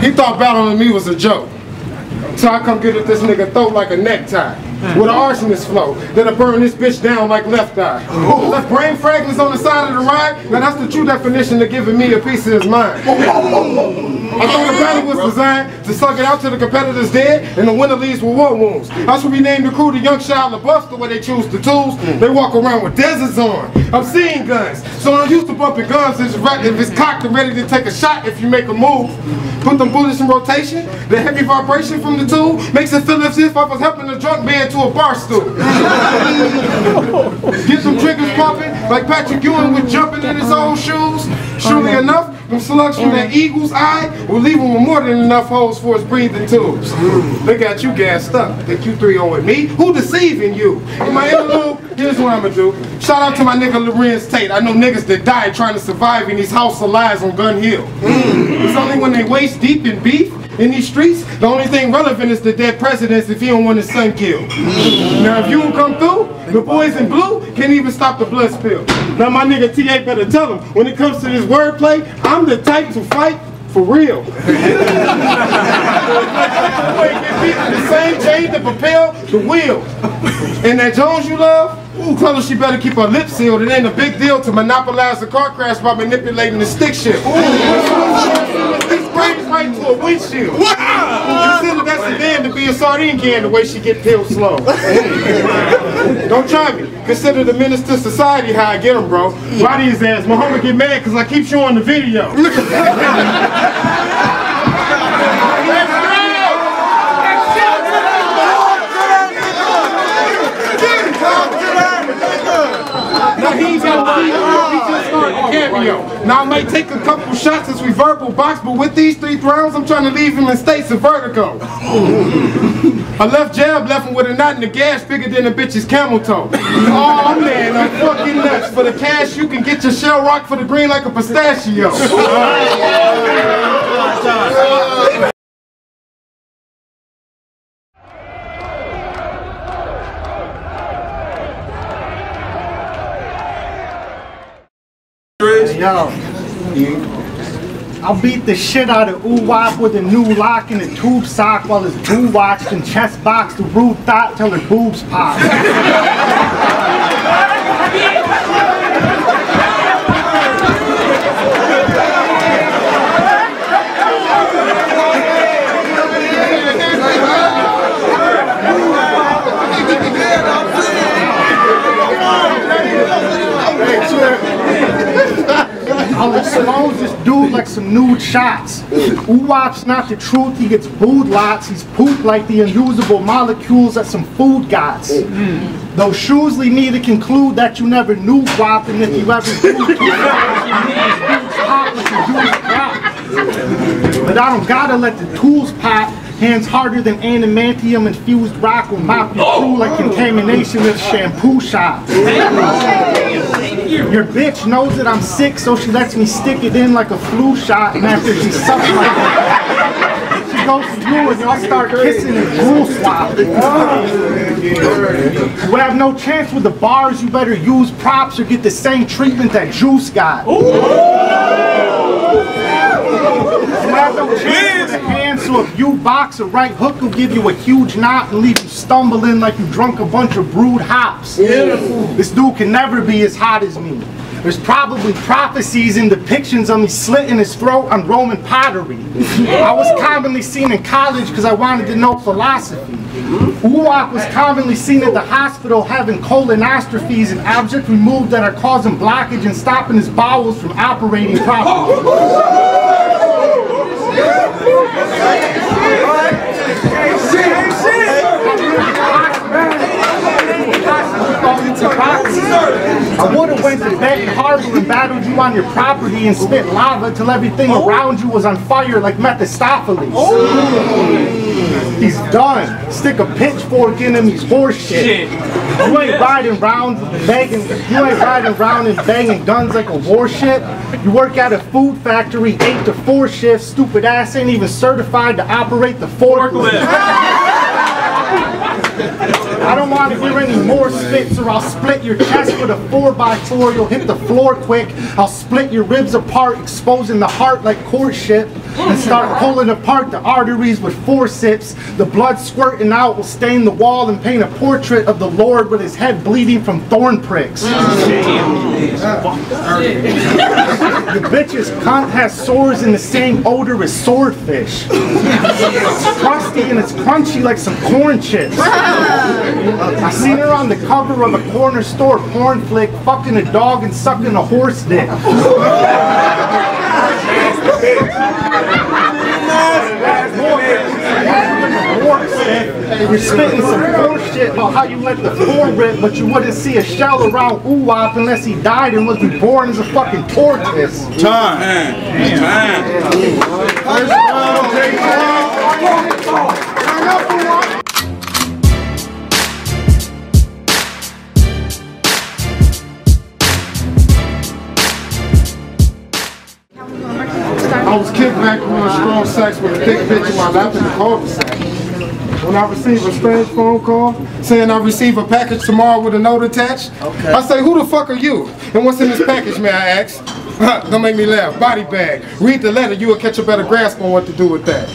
He thought battling me was a joke. So I come get at this nigga throat like a necktie. With an arsonist flow, then I burn this bitch down like left eye. Left brain fragments on the side of the ride. Now that's the true definition of giving me a piece of his mind. I thought the battle was designed to suck it out till the competitor's dead and the winner leaves with war wounds. That's what we named the crew the Young Child LaBeouf, the way they choose the tools. They walk around with deserts on. I'm seeing guns, so I'm used to bumping guns if it's cocked and ready to take a shot if you make a move. Put them bullets in rotation. The heavy vibration from the tool makes it feel as if I was helping a drunk man to a bar stool. Get some triggers popping like Patrick Ewing with jumping in his old shoes. Surely enough, them slugs from that eagle's eye will leave him with more than enough holes for his breathing tubes. They got you gassed up. Think you 3-0 me? Who deceiving you? In my interlude, here's what I'ma do. Shout out to my nigga Lorenz Tate. I know niggas that died trying to survive in these house of lies on Gun Hill. It's only when they waist deep in beef in these streets, the only thing relevant is the dead presidents if he don't want his son killed. Now if you don't come through, the boys in blue can't even stop the blood spill. Now my nigga T.A. better tell him, when it comes to this wordplay, I'm the type to fight for real. The same chain that propel the wheel. And that Jones you love, tell her she better keep her lips sealed. It ain't a big deal to monopolize the car crash by manipulating the stick shift. Right to a windshield. Consider that sedan to be a sardine can the way she get peeled slow. Don't try me. Consider the menace to society how I get him, bro. Body his ass. Muhammad get mad because I keep showing the video. Now he just started a cameo. Now I might take a couple shots as we verbal box, but with these 3 rounds, I'm trying to leave him in states of vertigo. A left jab left him with a knot in the gas bigger than a bitch's camel toe. Oh man, I'm fucking nuts. For the cash, you can get your shell rock for the green like a pistachio. Yo, I'll beat the shit out of Oowop with a new lock and a tube sock while his boo watched and chest box the rude thought till her boobs pop. I'll expose this dude like some nude shots. Oowop's not the truth, he gets booed lots. He's pooped like the unusable molecules that some food gots. Those shoes lead me to conclude that you never knew Wop, and if you ever do, but I don't gotta let the tools pop. Hands harder than animantium infused rock will mop your crew like contamination with shampoo shop. Your bitch knows that I'm sick, so she lets me stick it in like a flu shot, and after she sucks like it, she goes to you and y'all start kissing and drool swap. You have no chance with the bars, you better use props or get the same treatment that Juice got. You have no chance with a hand, so if you box, a right hook will give you a huge knot and leave you stumbling like you drunk a bunch of brewed hops. This dude can never be as hot as me. There's probably prophecies and depictions of me slitting his throat on Roman pottery. I was commonly seen in college because I wanted to know philosophy. Oowop was commonly seen at the hospital having colonoscopies and objects removed that are causing blockage and stopping his bowels from operating properly. I would have went to Benton Harbor and battled you on your property and spit lava till everything around you was on fire like Mephistopheles. He's done. Stick a pitchfork in him, he's horse shit. You ain't riding around and banging guns like a warship. You work at a food factory 8 to 4 shifts. Stupid ass ain't even certified to operate the forklift. I don't want to hear any more spits or I'll split your chest with a 4x4. You'll hit the floor quick. I'll split your ribs apart, exposing the heart like courtship, and start pulling apart the arteries with forceps. The blood squirting out will stain the wall and paint a portrait of the Lord with his head bleeding from thorn pricks. The bitch's cunt has sores in the same odor as swordfish. It's crusty and it's crunchy like some corn chips. I seen her on the cover of a corner store porn flick, fucking a dog and sucking a horse dick. You're spitting some bullshit about how you let the floor rip, but you wouldn't see a shell around Oowop unless he died and was reborn as a fucking tortoise. Time. First round, J-Treez. Turn up, Oowop. I was kicked back on strong sex with a thick bitch in my lap in the cul-de-sac. When I receive a strange phone call saying I receive a package tomorrow with a note attached, I say, who the fuck are you? And what's in this package, may I ask? Don't make me laugh. Body bag. Read the letter, you will catch a better grasp on what to do with that.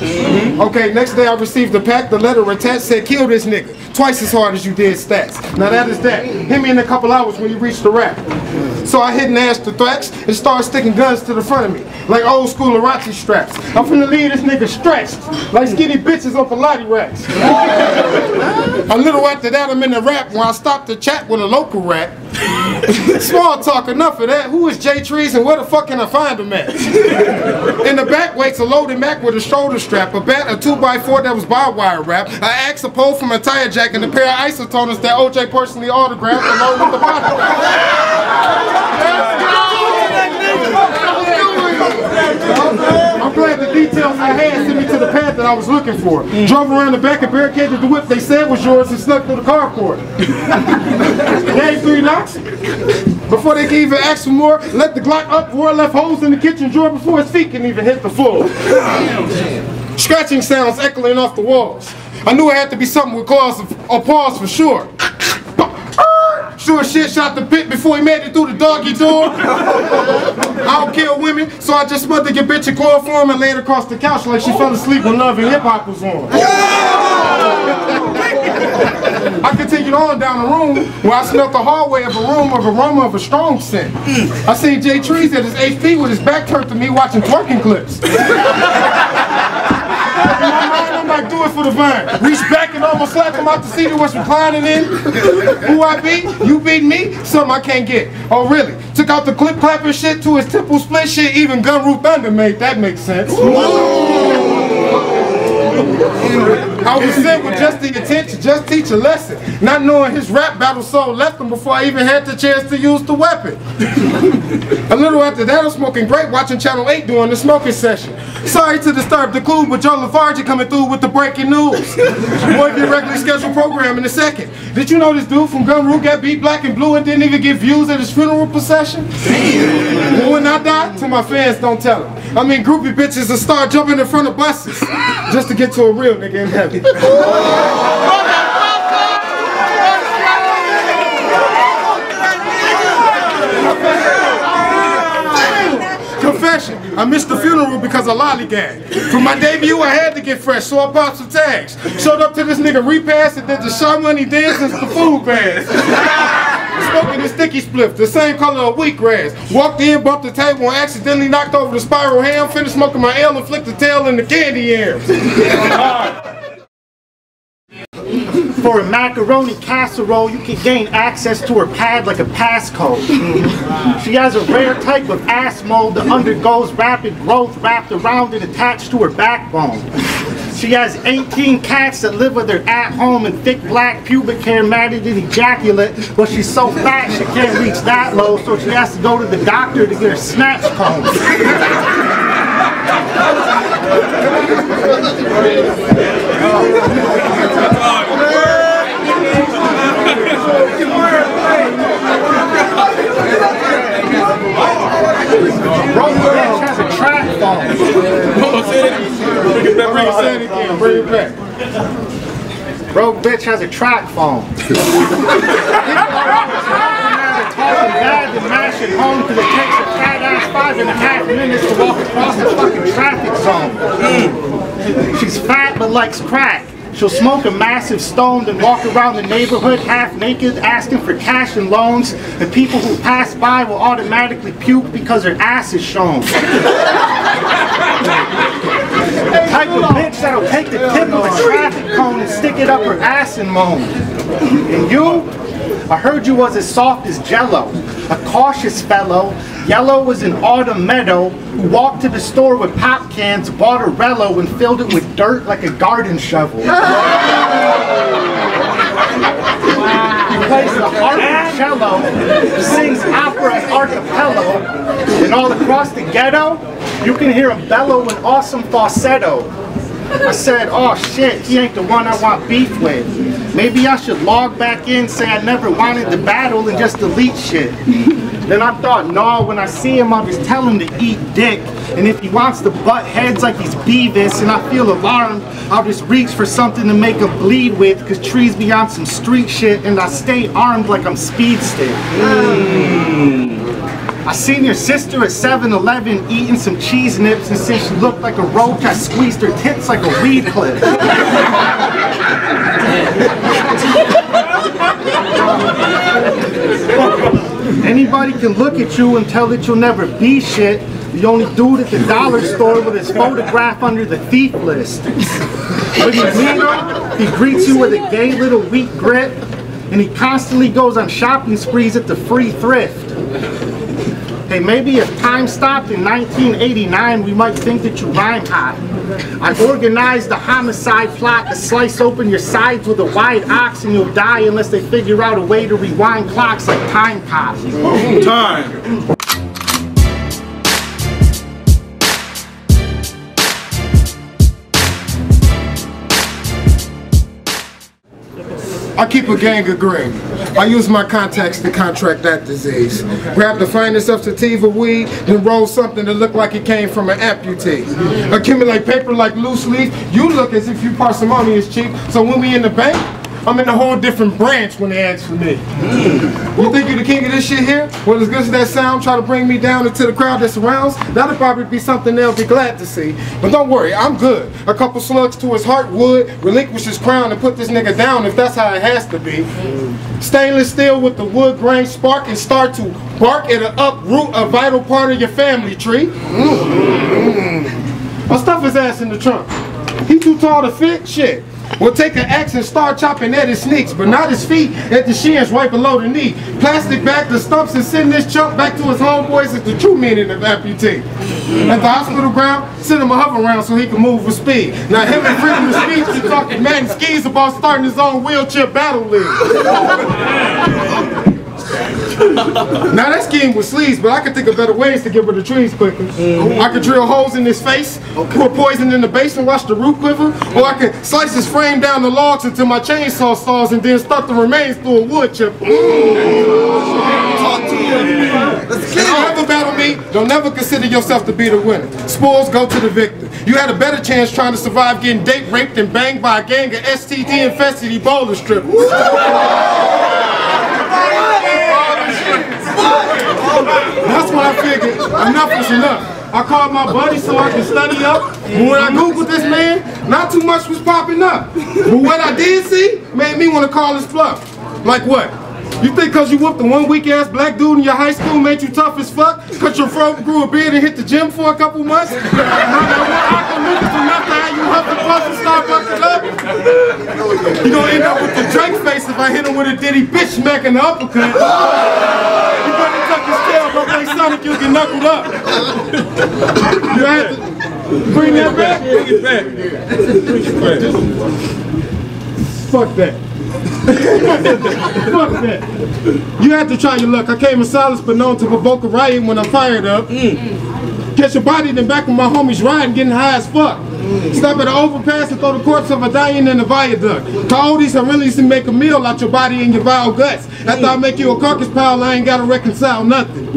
Okay, next day I received the pack. The letter attached said, kill this nigga. Twice as hard as you did stats. Now that is that. Hit me in a couple hours when you reach the rack. So I hit and asked the threats and started sticking guns to the front of me, like old school Arachi straps. I'm finna leave this nigga stretched, like skinny bitches on Pilates racks. A little after that, I'm in the rap when I stopped to chat with a local rap. Small talk, enough of that. Who is J-Treez and where the fuck can I find him at? In the back waits a loaded Mac with a shoulder strap, a bat, a 2x4 that was barbed wire wrap, an axe, a pole from a tire jack, and a pair of isotoners that OJ personally autographed along with the body wrap. I'm glad the details I had sent me to the path that I was looking for. Drove around the back and barricaded the whip they said was yours and snuck through the carport. Gave 3 knocks. Before they can even ask for more, let the Glock up roar, left holes in the kitchen drawer before his feet can even hit the floor. Scratching sounds echoing off the walls. I knew it had to be something with cause or pause for sure. Sure shit shot the pit before he made it through the doggy door. I don't kill women, so I just smothered your bitch in chloroform and laid her across the couch like she fell asleep when Love and Hip Hop was on. I continued on down the room where I smelled the hallway of a room of aroma of a strong scent. I seen J-Treez at his HP with his back turned to me watching twerking clips. I'm like, do it for the vine. Reach back and almost slapped him out the seat he was reclining in. Who I beat? You beat me? Something I can't get. Oh, really? Took out the clip clapping shit to his temple split shit. Even Gun Roof Thunder made that make sense. I was sent with just the intent to just teach a lesson, not knowing his rap battle soul left him before I even had the chance to use the weapon. A little after that, I'm smoking grape, watching Channel 8 during the smoking session. Sorry to disturb the clue, but Joe Lafarge coming through with the breaking news. Boy, your regularly scheduled program in a second. Did you know this dude from Gun Roof got beat black and blue and didn't even get views at his funeral procession? But when I die, to my fans, don't tell them. I mean, groupie bitches will start jumping in front of buses just to get to a real nigga in heaven. Confession, I missed the funeral because of lollygag. For my debut, I had to get fresh, so I popped some tags. Showed up to this nigga repass and did the Shaw Money dance and the food bags. Smoking the sticky spliff, the same color of wheatgrass. Walked in, bumped the table, and accidentally knocked over the spiral ham. Finished smoking my ale and flicked the tail in the candy yams. For a macaroni casserole, you can gain access to her pad like a passcode. She has a rare type of ass mold that undergoes rapid growth wrapped around and attached to her backbone. She has 18 cats that live with her at home and thick black pubic hair matted in ejaculate, but she's so fat she can't reach that low, so she has to go to the doctor to get her snatch combed. Bro, bitch has a track phone. Bring it back. Broke bitch has a track phone. People are always talking bad and mashing home because it takes a fat ass 5.5 minutes to walk across the fucking traffic zone. She's fat but likes crack. She'll smoke a massive stone and walk around the neighborhood half naked asking for cash and loans, and people who pass by will automatically puke because her ass is shown. The type of bitch that'll take the tip of a traffic cone and stick it up her ass and moan. And you? I heard you was as soft as Jello, a cautious fellow. Yellow was an autumn meadow who walked to the store with pop cans, bought a Rello, and filled it with dirt like a garden shovel. He plays the harp and cello, sings opera and archipelago, and all across the ghetto, you can hear him bellow an awesome falsetto. I said, oh shit, he ain't the one I want beef with. Maybe I should log back in, say I never wanted the battle, and just delete shit. Then I thought, no, when I see him, I'll just tell him to eat dick. And if he wants to butt heads like he's Beavis and I feel alarmed, I'll just reach for something to make him bleed with, cause Treez be on some street shit and I stay armed like I'm Speed Stick. I seen your sister at 7-Eleven eating some cheese nips, and since she looked like a roach, I squeezed her tits like a weed clip. Anybody can look at you and tell that you'll never be shit. The only dude at the dollar store with his photograph under the thief list. When you meet him, he greets you with a gay little weak grit, and he constantly goes on shopping sprees at the free thrift. Hey, maybe if time stopped in 1989, we might think that you rhyme hot. I organized the homicide plot to slice open your sides with a wide ox, and you'll die unless they figure out a way to rewind clocks like Time Pop. Time. I keep a gang of green. I use my contacts to contract that disease. Grab the finest of sativa weed, then roll something that look like it came from an amputee. Accumulate paper like loose leaf. You look as if your parsimony is cheap. So when we in the bank, I'm in a whole different branch when they ask for me. You think you're the king of this shit here? Well, as good as that sound, try to bring me down into the crowd that surrounds, that'll probably be something they'll be glad to see. But don't worry, I'm good. A couple slugs to his heart would relinquish his crown and put this nigga down if that's how it has to be. Stainless steel with the wood grain spark and start to bark at an uproot a vital part of your family tree. I'll stuff his ass in the trunk. He too tall to fit? Shit. We'll take an axe and start chopping at his sneaks, but not his feet, at the shins right below the knee. Plastic back the stumps and send this chunk back to his homeboys is the true meaning of amputee. At the hospital ground, send him a hover round so he can move with speed. Now him and freedom of speech is talking mad and skis about starting his own wheelchair battle league. Now that scheme was sleaze, but I could think of better ways to get rid of Treez quicker. I could drill holes in his face, pour poison in the base and watch the root quiver, or I could slice his frame down the logs until my chainsaw stalls and then stuff the remains through a wood chipper. Talk to you. If you ever battle me, don't never consider yourself to be the winner. Spoils go to the victor. You had a better chance trying to survive getting date raped and banged by a gang of STD-infested Ebola strippers. That's when I figured enough is enough. I called my buddy so I could study up. But when I Googled this man, not too much was popping up. But what I did see made me want to call his bluff. Like what? You think cause you whooped the one weak ass black dude in your high school made you tough as fuck? Cause your throat grew a beard and hit the gym for a couple months? Now that one Oowop enough to have you huff and puff and start bucking up? You gonna end up with the Drake face if I hit him with a Diddy bitch smacking the uppercut. You better tuck his tail, go play Sonic, you'll get knuckled up. You have to bring that back? Bring it back. Fuck that. Fuck that. You had to try your luck. I came in silence but known to provoke a riot when I'm fired up. Catch a body then back with my homies riding, getting high as fuck. Stop at an overpass and throw the corpse of a dying in the viaduct. Coyotes are really to make a meal out your body and your vile guts. After I make you a carcass pile, I ain't gotta reconcile nothing.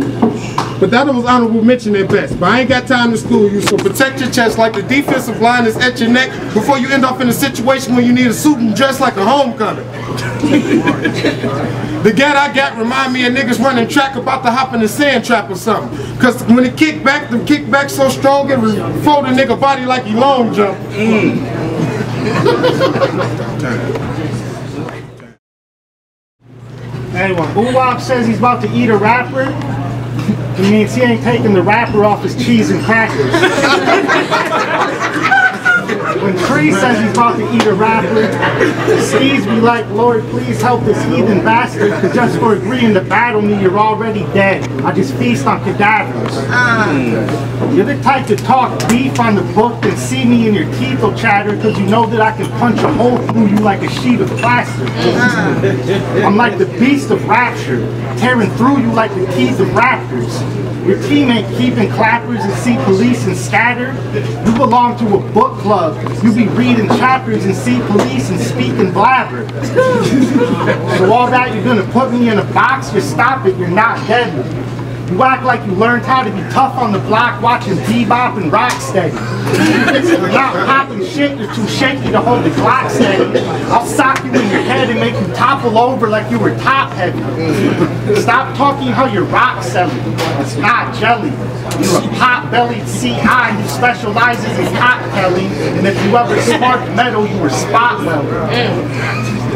But that was honorable mention at best. But I ain't got time to school you, so protect your chest like the defensive line is at your neck before you end up in a situation where you need a suit and dress like a homecoming. The gat I got remind me of niggas running track about to hop in the sand trap or something. Cause when it kick back, the kickback so strong it will fold a nigga body like he long jump. Hey, when Oowop says he's about to eat a rapper, it means he ain't taking the wrapper off his cheese and crackers. When Treez says he's about to eat a rapper, Steve's be like, Lord, please help this heathen bastard, because just for agreeing to battle me, you're already dead. I just feast on cadavers. You're the type to talk beef on the book and see me and your teeth will chatter because you know that I can punch a hole through you like a sheet of plastic. I'm like the beast of rapture, tearing through you like the teeth of raptors. Your team ain't keeping clappers and see police and scatter. You belong to a book club. You be reading chapters and see police and speak and blabber. So all that you're gonna put me in a box, just stop it, you're not deadly. You act like you learned how to be tough on the block watching bebop and rocksteady. You're not popping shit, you're too shaky to hold the Glock steady. I'll sock you in your head and make you topple over like you were top heavy. Stop talking how you're rock selling. It's not jelly. You're a pot-bellied CI who specializes in pot pelling, and if you ever sparked metal, you were spot welding.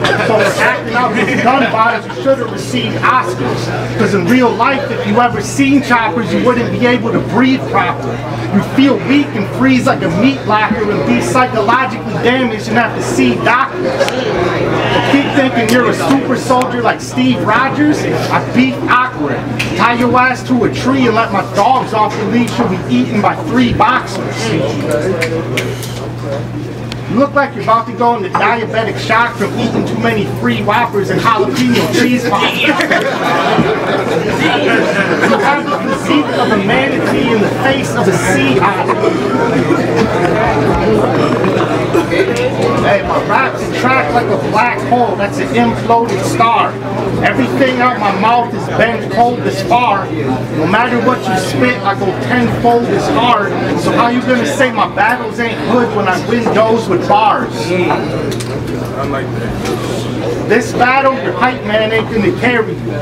So for acting out with gun bodies, you should have received Oscars. Because in real life, if you ever seen choppers, you wouldn't be able to breathe properly. You feel weak and freeze like a meat locker and be psychologically damaged and have to see doctors. Keep thinking you're a super soldier like Steve Rogers? I beat awkward. Tie your ass to a tree and let my dogs off the leash. You'll be eaten by 3 boxers. You look like you're about to go into diabetic shock from eating too many free Whoppers and jalapeno cheese pops. You have the physique of a manatee in the face of a sea otter. Hey, my raps track like a black hole that's an imploded star. Everything out my mouth is bent cold as far. No matter what you spit, I go 10-fold as hard. So how you gonna say my battles ain't good when I win those with bars? I like that. This battle, your hype man ain't gonna carry you.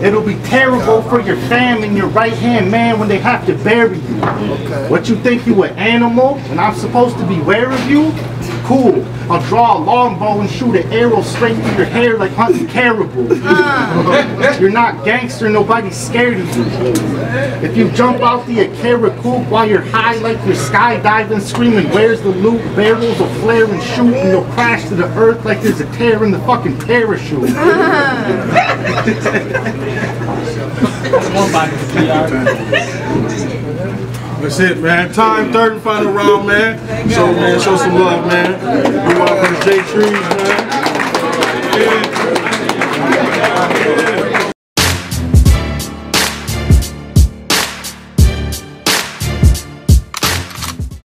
It'll be terrible for your fam and your right-hand man when they have to bury you. What you think you an animal and I'm supposed to be aware of you? Cool. I'll draw a longbow and shoot an arrow straight through your hair like hunting caribou. You're not gangster, nobody's scared of you. If you jump out the Akara coupe while you're high like you're skydiving, screaming, where's the loot? Barrels will flare and shoot and you'll crash to the earth like there's a tear in the fucking parachute. That's it, man. Time, third and final round, man. So, man, show some love, man. We welcome to J-Treez, man. Yeah.